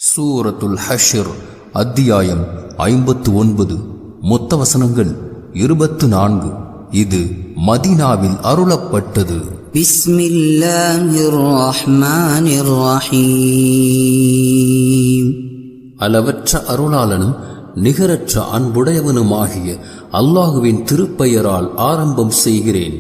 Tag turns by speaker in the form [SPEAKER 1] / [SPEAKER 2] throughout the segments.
[SPEAKER 1] சூரத்துல் ஹஷ்ர் அத்தியாயம் 59. மொத்த வசனங்கள் 24. இது மதீனாவில் அருளப்பட்டது.
[SPEAKER 2] பிஸ்மில்லாஹிர் ரஹ்மானிர் ரஹீம்.
[SPEAKER 1] அளவற்ற அருளாளனும் நிகரற்ற அன்புடையவனுமாகிய அல்லாஹுவின் திருப்பெயரால் ஆரம்பம் செய்கிறேன்.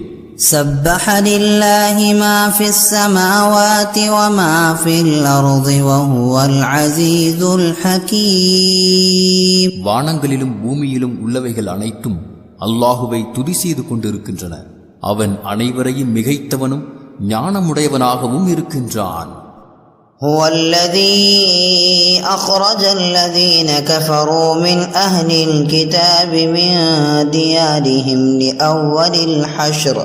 [SPEAKER 2] سبح لله ما في السماوات وما في الأرض وهو العزيز الحكيم.
[SPEAKER 1] வானங்களிலும் பூமியிலும் உள்ளவைகள் அனைத்தும் அல்லாஹுவை துதி செய்து கொண்டிருக்கின்றன. அவன் அனைவரையும் மிகைத்தவனும் ஞானமுடையவனாகவும் இருக்கின்றான்.
[SPEAKER 2] هو الذي أخرج الذين كفروا من أهل الكتاب من ديارهم لأول الحشر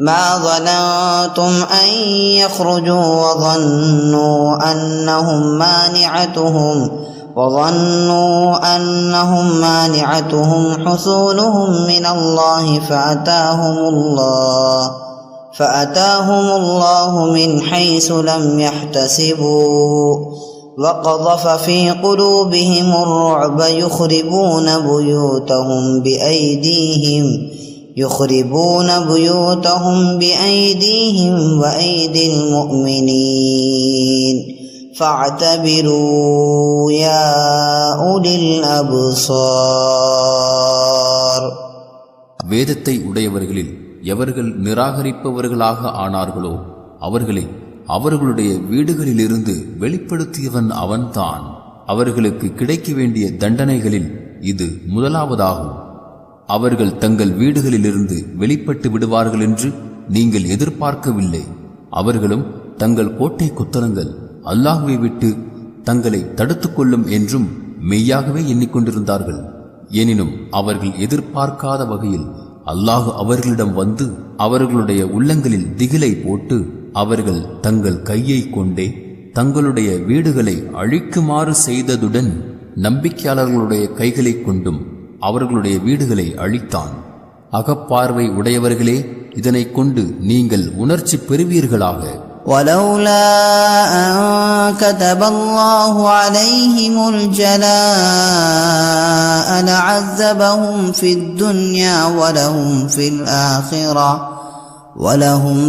[SPEAKER 2] ما ظننتم أن يخرجوا وظنوا أنهم مانعتهم حصونهم من الله فأتاهم الله من حيث لم يحتسبوا وقذف في قلوبهم الرعب يخربون بأيديهم وأيدي المؤمنين فاعتبروا يا أولي الأبصار.
[SPEAKER 1] வேதத்தை உடையவர்களில் எவர்கள் நிராகரிப்பவர்களாக ஆனார்களோ அவர்களை அவர்களுடைய வீடுகளிலிருந்து வெளிப்படுத்தியவன் அவன்தான். அவர்களுக்கு கிடைக்க வேண்டிய தண்டனைகளில் இது முதலாவதாகும். அவர்கள் தங்கள் வீடுகளிலிருந்து வெளிப்பட்டு விடுவார்கள் என்று நீங்கள் எதிர்பார்க்கவில்லை. அவர்களும் தங்கள் கோட்டை கொத்தளங்கள் அல்லாஹ்வை விட்டு தங்களை தடுத்துக் கொள்ளும் என்றும் மெய்யாகவே எண்ணிக்கொண்டிருந்தார்கள். எனினும் அவர்கள் எதிர்பார்க்காத வகையில் அல்லாஹ் அவர்களிடம் வந்து அவர்களுடைய உள்ளங்களில் திகிலை போட்டு அவர்கள் தங்கள் கையை கொண்டே தங்களுடைய வீடுகளை அழிக்குமாறு செய்ததுடன் நம்பிக்கையாளர்களுடைய கைகளை கொண்டும் அவர்களுடைய வீடுகளை அழித்தான். அகப்பார்வை உடையவர்களே, இதனை கொண்டு நீங்கள் உணர்ச்சி பெறுவீர்களாக.
[SPEAKER 2] ولولا أن كتب الله عليهم الجلاء لعذبهم في الدنيا ولهم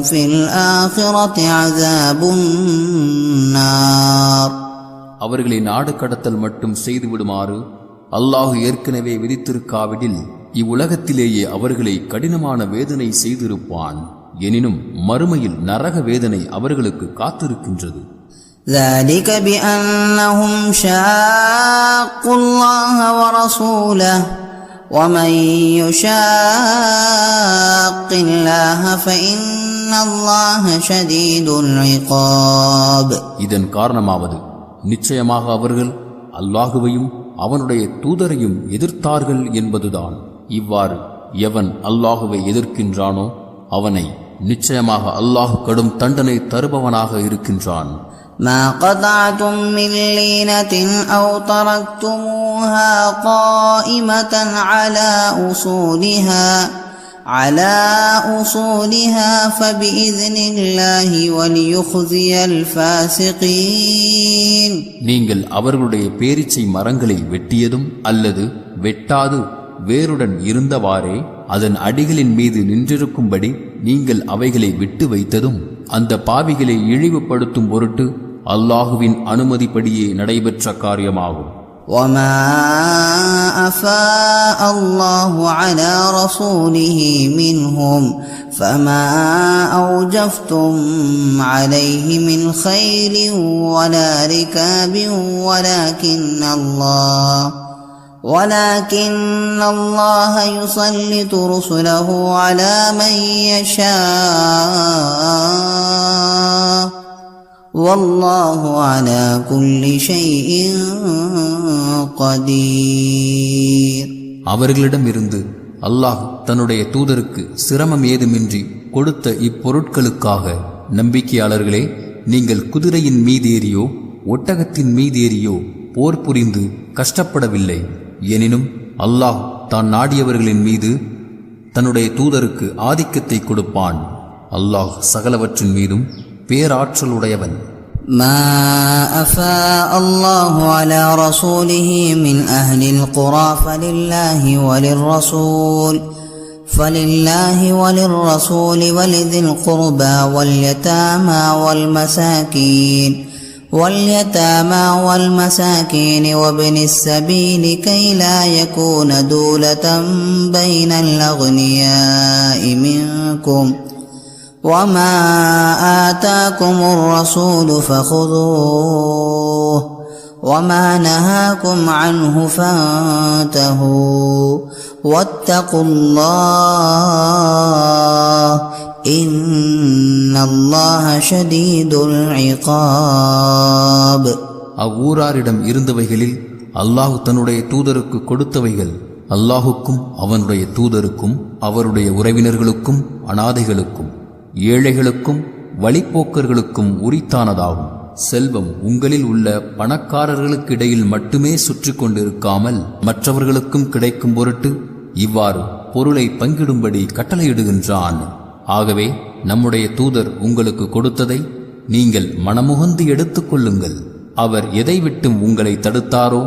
[SPEAKER 2] في الآخرة عذاب النار.
[SPEAKER 1] அவர்களை நாடு கடத்தல் மட்டும் செய்துவிடுமாறு அல்லாஹ் ஏற்கனவே விதித்திருக்காவிடில் இவ்வுலகத்திலேயே அவர்களை கடினமான வேதனை செய்திருப்பான். எனினும் மறுமையில் நரக வேதனை அவர்களுக்கு காத்திருக்கின்றது.
[SPEAKER 2] ذلك بأنهم شاقوا الله ورسوله ومن يشاق الله فإن الله شديد العقاب.
[SPEAKER 1] இதன் காரணமாவது நிச்சயமாக அவர்கள் அல்லாஹுவையும் அவனுடைய தூதரையும் எதிர்த்தார்கள் என்பதுதான். இவ்வாறு எவன் அல்லாஹுவை எதிர்க்கின்றானோ அவனை நிச்சயமாக அல்லாஹ் கடும் தண்டனை தருபவனாக இருக்கின்றான்.
[SPEAKER 2] ما قطعتم من لينة أو تركتموها قائمة على أصولها فبإذن الله وليخزي الفاسقين.
[SPEAKER 1] நீங்கள் அவர்களுடைய பேரீச்சை மரங்களை வெட்டியதும் அல்லது வெட்டாது வேருடன் இருந்தவாறே அதன் அடிகளின் மீது நின்றிருக்கும்படி நீங்கள் அவைகளை விட்டு வைத்ததும் அந்த பாவிகளை இழிவுபடுத்தும் பொருட்டு அல்லாஹுவின் அனுமதிப்படியே நடைபெற்ற காரியமாகும்.
[SPEAKER 2] وما أفاء الله على رسوله منهم فما أوجفتم عليه من خيل ولا ركاب ولكن الله يسلط رسله على من يشاء والله على كل شيء قدير.
[SPEAKER 1] அவர்களிடமிருந்து அல்லாஹ் தன்னுடைய தூதருக்கு சிரமம் ஏதுமின்றி கொடுத்த இப்பொருட்களுக்காக நம்பிக்கையாளர்களே, நீங்கள் குதிரையின் மீதேறியோ ஒட்டகத்தின் மீதேறியோ போர் புரிந்து கஷ்டப்படவில்லை. எனினும் அல்லாஹ் தான் நாடியவர்களின் மீது தன்னுடைய தூதருக்கு ஆதிக்கத்தை கொடுப்பான். அல்லாஹ் சகலவற்றின் மீதும் பேராற்றலுடையவன்.
[SPEAKER 2] ما أفاء الله على رسوله من أهل القرى فلله وللرسول ولذي القربى واليتامى والمساكين وابن السبيل كي لا يكون دولة بين الأغنياء منكم وما آتاكم الرسول فخذوه وما نهاكم عنه فانتهوا واتقوا الله إن الله شديد العقاب.
[SPEAKER 1] அவ்வூராரிடம் இருந்தவைகளில் அல்லாஹ் தன்னுடைய தூதருக்கு கொடுத்தவைகள் அல்லாஹுக்கும் அவனுடைய தூதருக்கும் அவருடைய உறவினர்களுக்கும் அனாதைகளுக்கும் ஏழைகளுக்கும் வழிப்போக்கர்களுக்கும் உரித்தானதாகும். செல்வம் உங்களில் உள்ள பணக்காரர்களுக்கு இடையில் மட்டுமே சுற்றி கொண்டிருக்காமல் மற்றவர்களுக்கும் கிடைக்கும் பொருட்டு இவ்வாறு பொருளை பங்கிடும்படி கட்டளையிடுகின்றான். ஆகவே நம்முடைய தூதர் உங்களுக்கு கொடுத்ததை நீங்கள் மனமுகந்து எடுத்துக் கொள்ளுங்கள். அவர் எதை விட்டும் உங்களை தடுத்தாரோ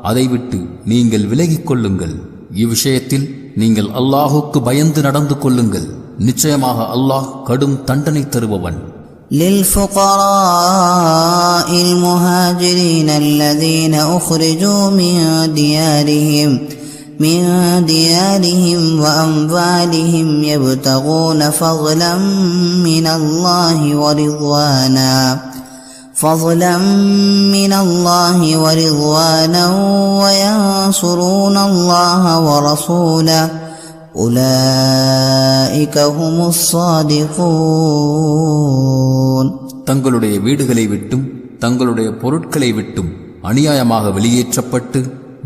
[SPEAKER 1] அதை விட்டு நீங்கள் விலகிக் கொள்ளுங்கள். இவ்விஷயத்தில் நீங்கள் அல்லாஹுக்கு பயந்து நடந்து கொள்ளுங்கள். நிச்சயமாக அல்லாஹ் கடும் தண்டனை தருபவன்.
[SPEAKER 2] للفقراء المهاجرين الذين أخرجوا من ديارهم وأموالهم يبتغون فضلا من الله ورضوانا وينصرون الله ورسوله أولئك هم الصادقون.
[SPEAKER 1] தங்களுடைய வீடுகளை விட்டும் தங்களுடைய பொருட்களை விட்டும் அநியாயமாக வெளியேற்றப்பட்டு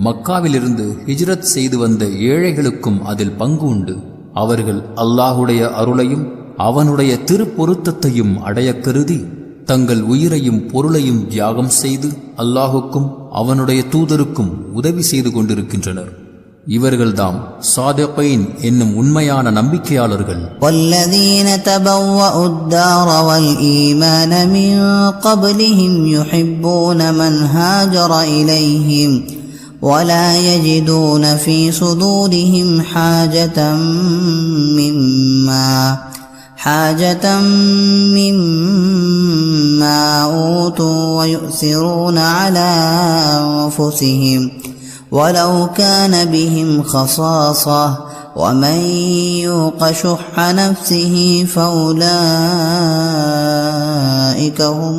[SPEAKER 1] மக்காவிலிருந்து ஹிஜ்ரத் செய்து வந்த ஏழைகளுக்கும் அதில் பங்கு உண்டு. அவர்கள் அல்லாஹுடைய அருளையும் அவனுடைய திருப்பொருத்தத்தையும் அடைய கருதி தங்கள் உயிரையும் பொருளையும் தியாகம் செய்து அல்லாஹுக்கும் அவனுடைய தூதருக்கும் உதவி செய்து கொண்டிருக்கின்றனர். இவர்கள்தாம் சாதிகீன் என்னும் உண்மையான நம்பிக்கையாளர்கள்.
[SPEAKER 2] والذين تبوأوا الدار والإيمان من قبلهم يحبون من هاجر إليهم ولا يجدون في صدورهم حاجة مما أوتوا ويؤثرون على أنفسهم ولو كان بهم خصاصة ومن يوق شح نفسه فأولئك هم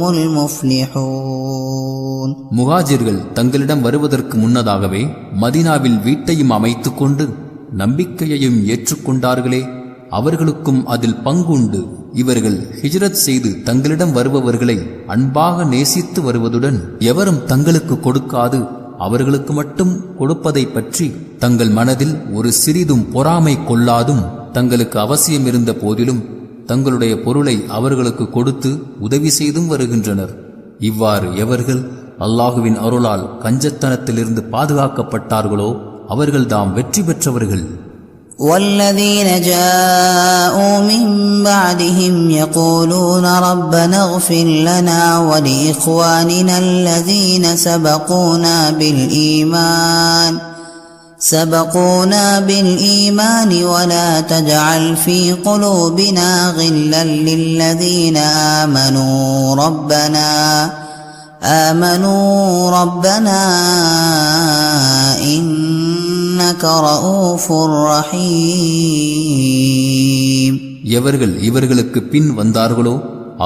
[SPEAKER 2] المفلحون.
[SPEAKER 1] முஹாஜிர்கள் தங்களிடம் வருவதற்கு முன்னதாகவே மதீனாவில் வீட்டையும் அமைத்துக் கொண்டு நம்பிக்கையையும் ஏற்றுக்கொண்டார்களே அவர்களுக்கும் அதில் பங்குண்டு. இவர்கள் ஹிஜ்ரத் செய்து தங்களிடம் வருபவர்களை அன்பாக நேசித்து வருவதுடன் எவரும் தங்களுக்கு கொடுக்காது அவர்களுக்கு மட்டும் கொடுப்பதை பற்றி தங்கள் மனதில் ஒரு சிறிதும் பொறாமை கொள்ளாதும் தங்களுக்கு அவசியம் இருந்த போதிலும் தங்களுடைய பொருளை அவர்களுக்கு கொடுத்து உதவி செய்தும் வருகின்றனர். இவ்வாறு எவர்கள் அல்லாஹுவின் அருளால் கஞ்சத்தனத்திலிருந்து பாதுகாக்கப்பட்டார்களோ அவர்கள்தாம் வெற்றி பெற்றவர்கள்.
[SPEAKER 2] والذين جاءوا من بعدهم يقولون ربنا اغفر لنا ولإخواننا الذين سبقونا بالإيمان ولا تجعل في قلوبنا غلا للذين آمنوا ربنا إنك رؤوف رحيم.
[SPEAKER 1] எவர்கள் இவர்களுக்கு பின் வந்தார்களோ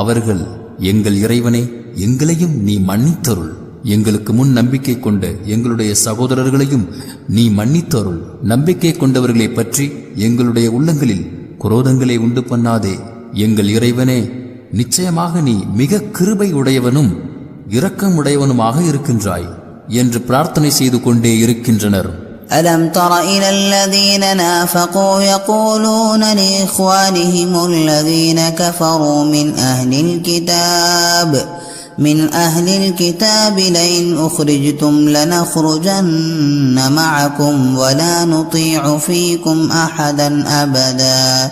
[SPEAKER 1] அவர்கள் எங்கள் இறைவனே எங்களையும் நீ மன்னித்தருள், எங்களுக்கு முன் நம்பிக்கை கொண்ட எங்களுடைய சகோதரர்களையும் நீ மன்னித்தருள். நம்பிக்கை கொண்டவர்களை பற்றி எங்களுடைய உள்ளங்களில் குரோதங்களை உண்டு பண்ணாதே. எங்கள் இறைவனே நிச்சயமாக நீ மிக கிருபை உடையவனும் இரக்கமுடையவனுமாக இருக்கின்றாய் என்று பிரார்த்தனை செய்து கொண்டே இருக்கின்றனர்.
[SPEAKER 2] ألم تر إلى الذين نافقوا يقولون لإخوانهم الذين كفروا من أهل الكتاب لئن أخرجتم لنخرجن معكم ولا نطيع فيكم أحدا أبدا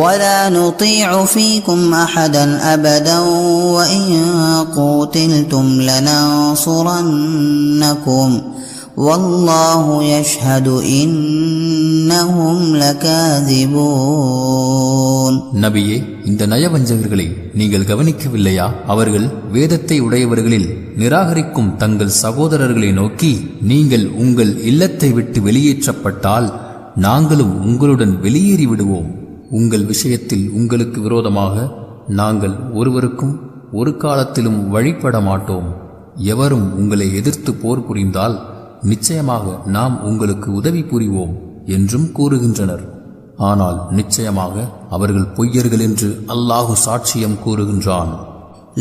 [SPEAKER 2] ولا نطيع فيكم أحدا أبدا وإن قوتلتم لننصرنكم والله يشهد إنهم لكاذبون.
[SPEAKER 1] நபியே, இந்த நயவஞ்சகர்களை நீங்கள் கவனிக்கவில்லையா? அவர்கள் வேதத்தை உடையவர்களில் நிராகரிக்கும் தங்கள் சகோதரர்களை நோக்கி, நீங்கள் உங்கள் இல்லத்தை விட்டு வெளியேற்றப்பட்டால் நாங்களும் உங்களுடன் வெளியேறி விடுவோம். உங்கள் விஷயத்தில் உங்களுக்கு விரோதமாக நாங்கள் ஒருவருக்கும் ஒரு காலத்திலும் வழிபட மாட்டோம். எவரும் உங்களை எதிர்த்து போர் புரிந்தால் நிச்சயமாக நாம் உங்களுக்கு உதவி புரிவோம் என்றும் கூறுகின்றனர். ஆனால் நிச்சயமாக அவர்கள் பொய்யர்கள் என்று அல்லாஹு சாட்சியம் கூறுகின்றான்.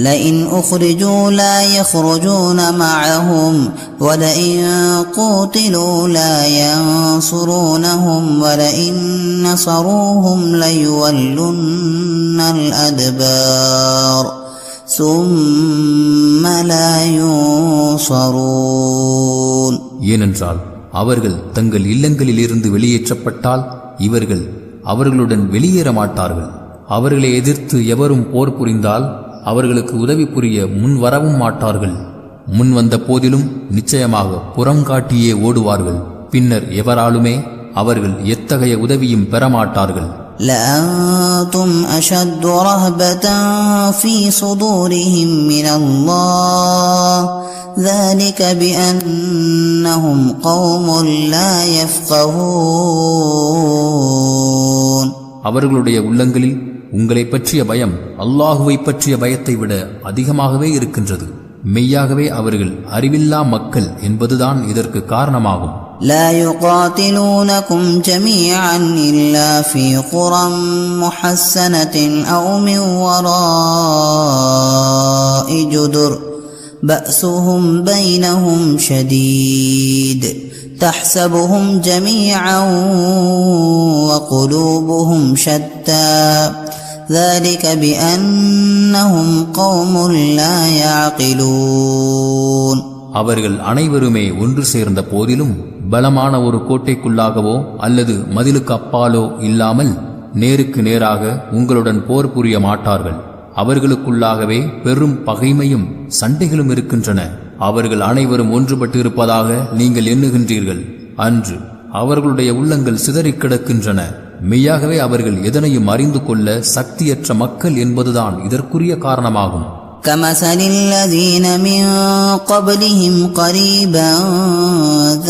[SPEAKER 2] لئن أخرجوا لا يخرجون معهم ولئن قوتلوا لا ينصرونهم ولئن نصروهم ليولن الأدبار ثم لا ينصرون.
[SPEAKER 1] ஏனென்றால் அவர்கள் தங்கள் இல்லங்களிலிருந்து வெளியேற்றப்பட்டால் இவர்கள் அவர்களுடன் வெளியேற மாட்டார்கள். அவர்களை எதிர்த்து எவரும் போர் புரிந்தால் அவர்களுக்கு உதவி புரிய முன் வரவும் மாட்டார்கள். முன் வந்த போதிலும் நிச்சயமாக புறங்காட்டியே ஓடுவார்கள். பின்னர் எவராலுமே அவர்கள் எத்தகைய உதவியும் பெறமாட்டார்கள்.
[SPEAKER 2] لأنتم أشد رهبة في صدورهم من الله ذلك بأنهم قوم لا يفقهون.
[SPEAKER 1] அவர்களுடைய உள்ளங்களில் உங்களை பற்றிய பயம் அல்லாஹுவை பற்றிய பயத்தை விட அதிகமாகவே இருக்கின்றது. மெய்யாகவே அவர்கள் அறிவில்லா மக்கள் என்பதுதான் இதற்கு காரணமாகும்.
[SPEAKER 2] لا يقاتلونكم جميعا إلا في قرى محصنة أو من وراء جدر بأسهم بينهم شديد تحسبهم جميعا وقلوبهم شتى ذلك بأنهم قوم لا يعقلون.
[SPEAKER 1] அவர்கள் அனைவருமே ஒன்று சேர்ந்த போதிலும் பலமான ஒரு கோட்டைக்குள்ளாகவோ அல்லது மதிலுக்கு அப்பாலோ இல்லாமல் நேருக்கு நேராக உங்களுடன் போர் புரிய மாட்டார்கள். அவர்களுக்குள்ளாகவே பெரும் பகைமையும் சண்டைகளும் இருக்கின்றன. அவர்கள் அனைவரும் ஒன்றுபட்டு இருப்பதாக நீங்கள் எண்ணுகின்றீர்கள். அன்று அவர்களுடைய உள்ளங்கள் சிதறிக் கிடக்கின்றன. மெய்யாகவே அவர்கள் எதனையும் அறிந்து கொள்ள சக்தியற்ற மக்கள் என்பதுதான் இதற்குரிய காரணமாகும்.
[SPEAKER 2] كمثل الذين من قبلهم قريبا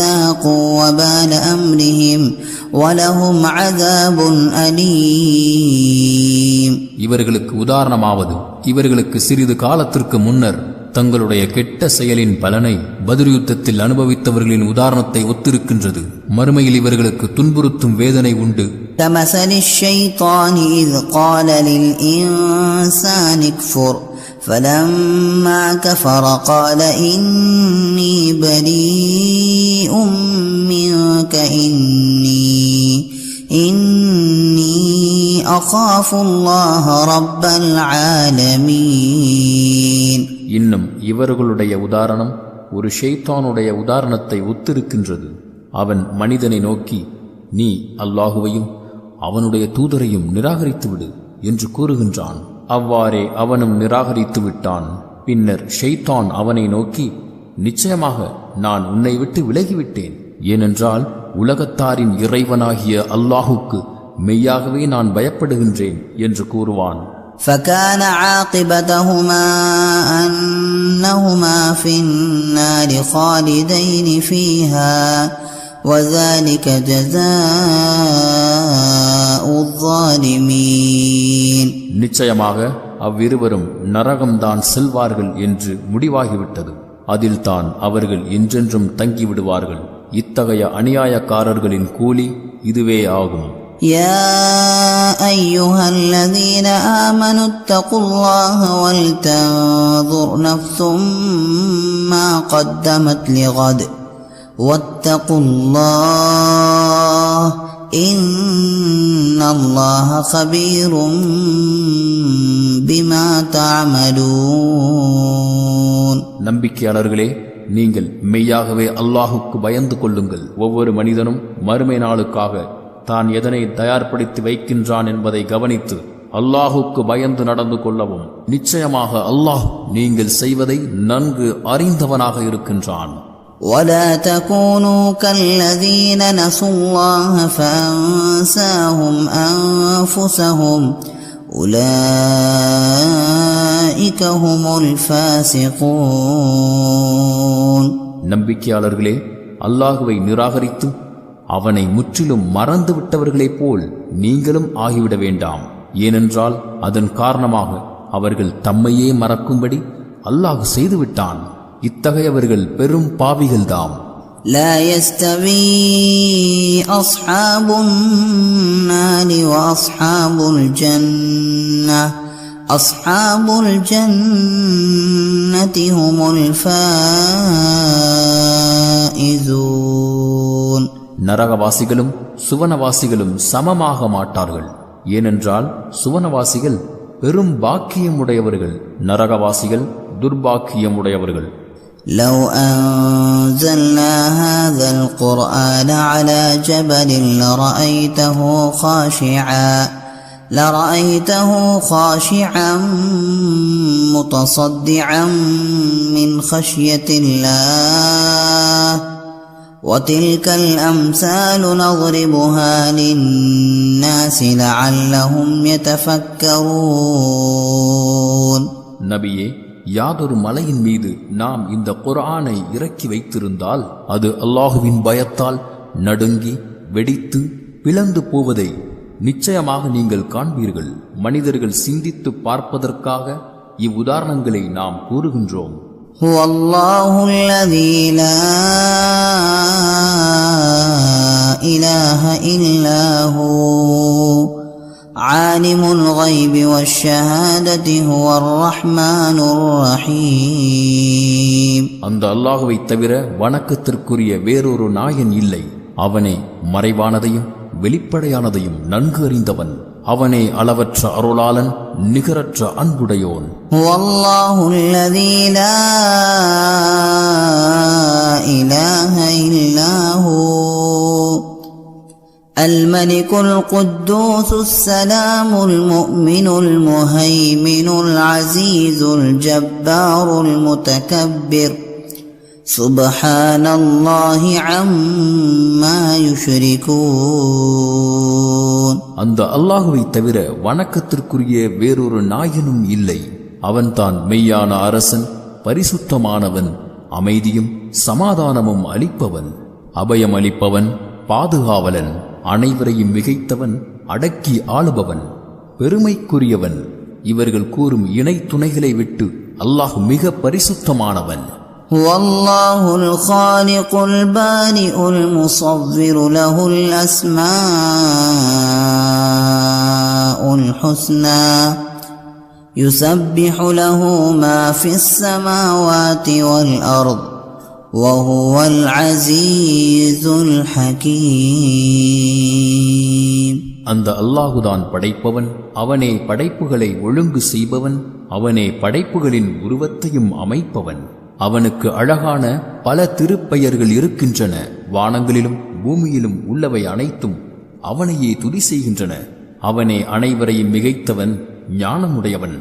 [SPEAKER 2] ذاقوا وبال أمرهم ولهم عذاب أليم.
[SPEAKER 1] இவர்களுக்கு உதாரணமாவது, இவர்களுக்கு சிறிது காலத்திற்கு முன்னர் தங்களுடைய கெட்ட செயலின் பலனை பத்ர் யுத்தத்தில் அனுபவித்தவர்களின் உதாரணத்தை ஒத்திருக்கின்றது. மறுமையில் இவர்களுக்கு துன்புறுத்தும் வேதனை உண்டு.
[SPEAKER 2] كمثل الشيطان إذ قال للإنسان اكفر فلما كفر قال إني بريء منك إني أخاف الله رب العالمين.
[SPEAKER 1] இன்னும் இவர்களுடைய உதாரணம் ஒரு ஷைத்தானுடைய உதாரணத்தை ஒத்திருக்கின்றது. அவன் மனிதனை நோக்கி, நீ அல்லாஹுவையும் அவனுடைய தூதரையும் நிராகரித்துவிடு என்று கூறுகின்றான். அவ்வாறே அவனும் நிராகரித்து விட்டான். பின்னர் ஷைத்தான் அவனை நோக்கி, நிச்சயமாக நான் உன்னை விட்டு விலகிவிட்டேன். ஏனென்றால் உலகத்தாரின் இறைவனாகிய அல்லாஹுக்கு மெய்யாகவே நான் பயப்படுகின்றேன் என்று கூறுவான்.
[SPEAKER 2] فكان عاقبتهما أنهما في النار خالدين فيها وذلك جزاء الظالمين.
[SPEAKER 1] நிச்சயமாக அவ்விருவரும் நரகம்தான் செல்வார்கள் என்று முடிவாகிவிட்டது. அதில் தான் அவர்கள் என்றென்றும் தங்கிவிடுவார்கள். இத்தகைய அநியாயக்காரர்களின் கூலி இதுவே ஆகும்.
[SPEAKER 2] يا أيها الذين آمنوا اتقوا الله ولتنظر نفس ما قدمت لغد واتقوا الله إن الله خبير بما تعملون.
[SPEAKER 1] நம்பிக்கையாளர்களே, நீங்கள் மெய்யாகவே அல்லாஹுக்கு பயந்து கொள்ளுங்கள். ஒவ்வொரு மனிதனும் மறுமை நாளுக்காக தான் எதனை தயார்படுத்தி வைக்கின்றான் என்பதை கவனித்து அல்லாஹுக்கு பயந்து நடந்து கொள்ளவும். நிச்சயமாக அல்லாஹ் நீங்கள் செய்வதை நன்கு அறிந்தவனாக இருக்கின்றான்.
[SPEAKER 2] ولا تكونوا كالذين نسوا الله فأنساهم أنفسهم أولئك هم الفاسقون.
[SPEAKER 1] நம்பிக்கையாளர்களே, அல்லாஹுவை நிராகரித்து அவனை முற்றிலும் மறந்து விட்டவர்களைப் போல் நீங்களும் ஆகிவிட வேண்டாம். ஏனென்றால் அதன் காரணமாக அவர்கள் தம்மையே மறக்கும்படி அல்லாஹ் செய்துவிட்டான். இத்தகையவர்கள் பெரும் பாவிகள்தாம்.
[SPEAKER 2] لا يستوي أصحاب النار وأصحاب الجنة أصحاب الجنة هم الفائزون.
[SPEAKER 1] நரகவாசிகளும் சுவனவாசிகளும் சமமாக மாட்டார்கள். ஏனென்றால் சுவனவாசிகள் பெரும் பாக்கியமுடையவர்கள், நரகவாசிகள் துர்பாக்கியமுடையவர்கள்.
[SPEAKER 2] لو أنزلنا هذا القرآن على جبل لرأيته خاشعا متصدعا من خشية الله وتلك الأمثال نضربها للناس لعلهم يتفكرون.
[SPEAKER 1] நபியே, யாதொரு மலையின் மீது நாம் இந்த குர்ஆனை இறக்கி வைத்திருந்தால் அது அல்லாஹுவின் பயத்தால் நடுங்கி வெடித்து பிளந்து போவதை நிச்சயமாக நீங்கள் காண்பீர்கள். மனிதர்கள் சிந்தித்து பார்ப்பதற்காக இவ்வுதாரணங்களை நாம் கூறுகின்றோம்.
[SPEAKER 2] هو الله الذي لا إله إلا هو عالم الغيب والشهادة هو الرحمن الرحيم.
[SPEAKER 1] அந்த அல்லாஹுவை தவிர வணக்கத்திற்குரிய வேறொரு நாயன் இல்லை. அவனே மறைவானதையும் வெளிப்படையானதையும் நன்கு அறிந்தவன். அவனே அளவற்ற அருளாளன், நிகரற்ற அன்புடையோன்.
[SPEAKER 2] هو الله الذي لا إله إلا هو الملك القدوس السلام المؤمن المهيمن العزيز الجبار المتكبر سبحان الله عما يشركون.
[SPEAKER 1] அந்த அல்லாஹுவை தவிர வணக்கத்திற்குரிய வேறொரு நாயனும் இல்லை. அவன்தான் மெய்யான அரசன், பரிசுத்தமானவன், அமைதியும் சமாதானமும் அளிப்பவன், அபயம் அளிப்பவன், பாதுகாவலன், அனைவரையும் மிகைத்தவன், அடக்கி ஆளுபவன், பெருமைக்குரியவன். இவர்கள் கூறும் இணை துணைகளை விட்டு அல்லாஹ் மிக பரிசுத்தமானவன்.
[SPEAKER 2] هو الله الخالق البارئ المصور له الأسماء الحسنى يسبح له ما في السماوات والأرض وهو العزيز الحكيم.
[SPEAKER 1] அந்த அல்லாஹுதான் படைப்பவன், அவனே படைப்புகளை ஒழுங்கு செய்பவன், அவனே படைப்புகளின் உருவத்தையும் அமைப்பவன். அவனுக்கு அழகான பல திருப்பெயர்கள் இருக்கின்றன. வானங்களிலும் பூமியிலும் உள்ளவை அனைத்தும் அவனையே துதி செய்கின்றன. அவனே அனைவரையும் மிகைத்தவன், ஞானமுடையவன்.